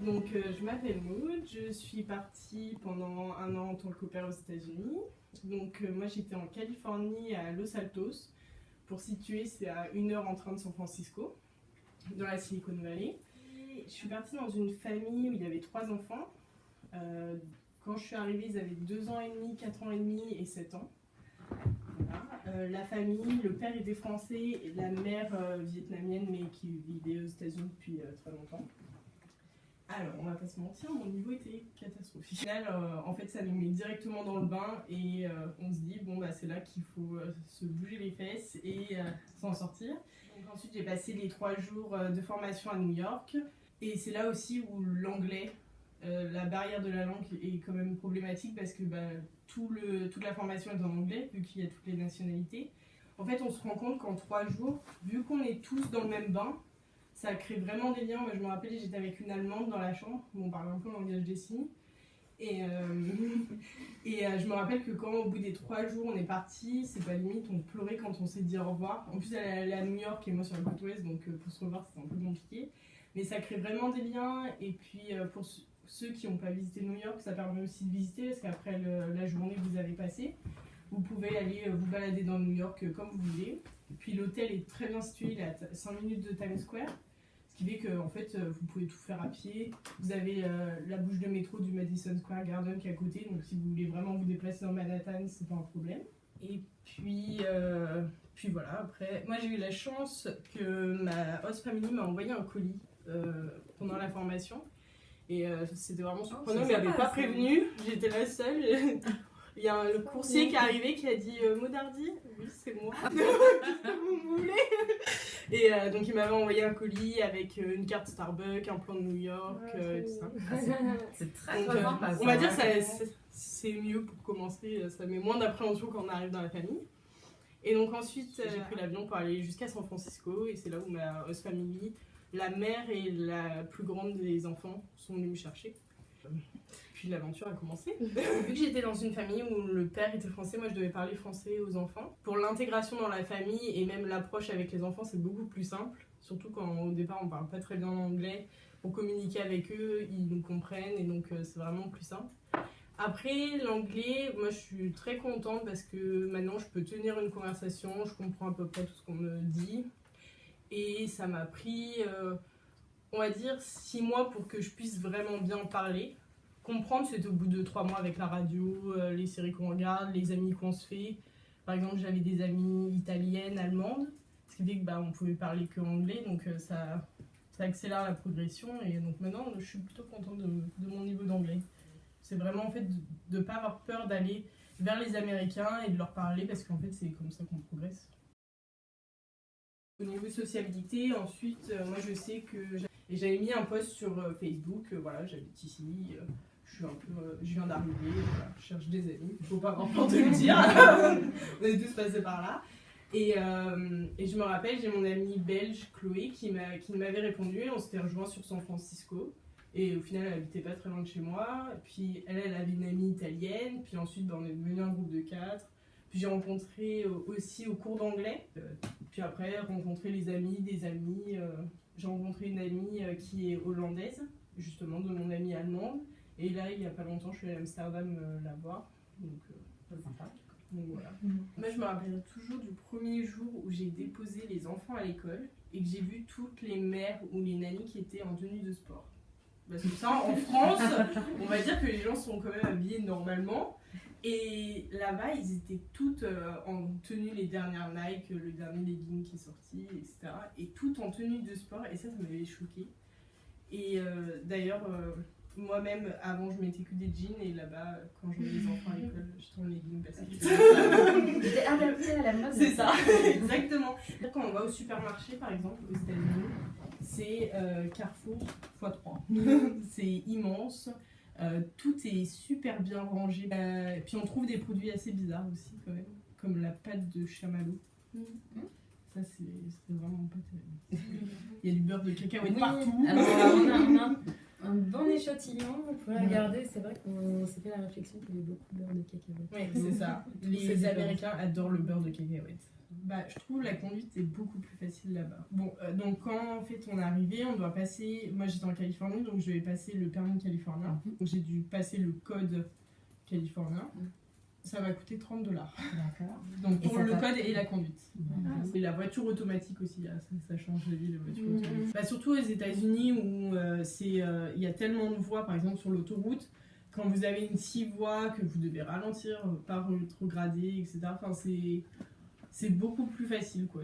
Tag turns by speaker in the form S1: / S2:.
S1: Donc je m'appelle Maud, je suis partie pendant 1 an en tant qu'au pair aux États-Unis. Donc moi j'étais en Californie à Los Altos. Pour situer, c'est à 1 heure en train de San Francisco, dans la Silicon Valley. Et je suis partie dans une famille où il y avait 3 enfants. Quand je suis arrivée, ils avaient 2 ans et demi, 4 ans et demi et 7 ans. Voilà. La famille, le père était français et la mère vietnamienne, mais qui vivait aux États-Unis depuis très longtemps. Alors, on va pas se mentir, mon niveau était catastrophique. Au final, en fait, ça nous met directement dans le bain et on se dit, bon, bah, c'est là qu'il faut se bouger les fesses et s'en sortir. Donc, ensuite, j'ai passé les 3 jours de formation à New York et c'est là aussi où l'anglais, la barrière de la langue est quand même problématique parce que bah, toute la formation est en anglais, vu qu'il y a toutes les nationalités. En fait, on se rend compte qu'en 3 jours, vu qu'on est tous dans le même bain, ça crée vraiment des liens. Moi, je me rappelle, j'étais avec une Allemande dans la chambre, on parlait un peu le langage des signes. Et je me rappelle que quand, au bout des 3 jours, on est parti, c'est pas limite, on pleurait quand on s'est dit au revoir. En plus, elle allait à New York et moi sur la côte ouest, donc pour se revoir, c'était un peu compliqué. Mais ça crée vraiment des liens. Et puis, pour ceux qui n'ont pas visité New York, ça permet aussi de visiter, parce qu'après la journée que vous avez passée, vous pouvez aller vous balader dans New York comme vous voulez. Et puis, l'hôtel est très bien situé, il est à 5 minutes de Times Square. Ce qui fait que en fait, vous pouvez tout faire à pied. Vous avez la bouche de métro du Madison Square Garden qui est à côté, donc si vous voulez vraiment vous déplacer dans Manhattan, c'est pas un problème. Et puis voilà, après, moi j'ai eu la chance que ma host family m'a envoyé un colis pendant la formation. Et c'était vraiment surprenant, il m'avait pas prévenu, j'étais la seule. Il y a le coursier qui est arrivé qui a dit Maudardi, oui c'est moi, qu'est-ce que vous voulez? Et donc il m'avait envoyé un colis avec une carte Starbucks, un plan de New York, tout ça.
S2: C'est très sympa.
S1: On va dire que c'est mieux pour commencer, ça met moins d'appréhension quand on arrive dans la famille. Et donc ensuite j'ai pris l'avion pour aller jusqu'à San Francisco et c'est là où ma host family, la mère et la plus grande des enfants sont venues me chercher. Puis l'aventure a commencé. Vu que j'étais dans une famille où le père était français, moi je devais parler français aux enfants. Pour l'intégration dans la famille et même l'approche avec les enfants, c'est beaucoup plus simple. Surtout quand au départ on parle pas très bien anglais. Pour communiquer avec eux, ils nous comprennent et donc c'est vraiment plus simple. Après l'anglais, moi je suis très contente parce que maintenant je peux tenir une conversation, je comprends à peu près tout ce qu'on me dit. Et ça m'a pris, on va dire, 6 mois pour que je puisse vraiment bien parler. Comprendre, c'était au bout de 3 mois avec la radio, les séries qu'on regarde, les amis qu'on se fait. Par exemple, j'avais des amies italiennes, allemandes, ce qui fait que bah, on pouvait parler que anglais, donc ça accélère la progression. Et donc maintenant, je suis plutôt contente de mon niveau d'anglais. C'est vraiment en fait de ne pas avoir peur d'aller vers les Américains et de leur parler, parce qu'en fait, c'est comme ça qu'on progresse. Au niveau sociabilité, ensuite, moi je sais que j'avais mis un post sur Facebook, voilà, j'habite ici. Je viens d'arriver, voilà, je cherche des amis, il ne faut pas avoir peur de le dire, on est tous passés par là. Et je me rappelle, j'ai mon amie belge, Chloé, qui m'avait répondu, on s'était rejoints sur San Francisco. Et au final, elle habitait pas très loin de chez moi. Puis elle avait une amie italienne, puis ensuite on est devenu un groupe de 4. Puis j'ai rencontré aussi au cours d'anglais, puis après rencontré les amis, des amis. J'ai rencontré une amie qui est hollandaise, justement de mon amie allemande. Et là, il n'y a pas longtemps, je suis allée à Amsterdam la voir. Donc,
S2: c'est sympa.
S1: Donc voilà. Moi, je me rappelle toujours du premier jour où j'ai déposé les enfants à l'école et que j'ai vu toutes les mères ou les nannies qui étaient en tenue de sport. Parce que ça, en France, on va dire que les gens sont quand même habillés normalement. Et là-bas, ils étaient toutes en tenue, les dernières Nike, le dernier legging qui est sorti, etc. Et toutes en tenue de sport. Et ça m'avait choquée. Et d'ailleurs... moi-même, avant, je mettais que des jeans et là-bas, quand je mets les enfants à l'école, je tourne les jeans parce que...
S3: J'étais adaptée à la mode.
S1: C'est ça, exactement. Quand on va au supermarché, par exemple, aux États-Unis, c'est Carrefour x3. C'est immense, tout est super bien rangé. Puis on trouve des produits assez bizarres aussi, quand même, comme la pâte de chamallow. Ça, c'est vraiment pas terrible. Il y a du beurre de cacahuète partout.
S3: Alors, on a un bon échantillon, vous pouvez regarder, c'est vrai qu'on s'est fait la réflexion qu'il y avait beaucoup de beurre de cacahuète.
S1: Oui, c'est ça. Les Américains adorent le beurre de cacahuète. Bah, je trouve la conduite est beaucoup plus facile là-bas. Bon, donc quand en fait on est arrivé, on doit passer. Moi j'étais en Californie, donc je vais passer le permis californien. Donc j'ai dû passer le code californien. Ça va coûter $30.
S2: D'accord.
S1: Donc
S2: Et
S1: pour
S2: ça
S1: le
S2: t'a-
S1: code et la conduite.
S2: D'accord.
S1: Et la voiture automatique aussi, ça change la vie, la voiture automatique. Bah, surtout aux États-Unis où il y a tellement de voies, par exemple sur l'autoroute, quand vous avez une 6 voies, que vous devez ralentir, pas rétrograder, etc. Enfin, c'est beaucoup plus facile, quoi.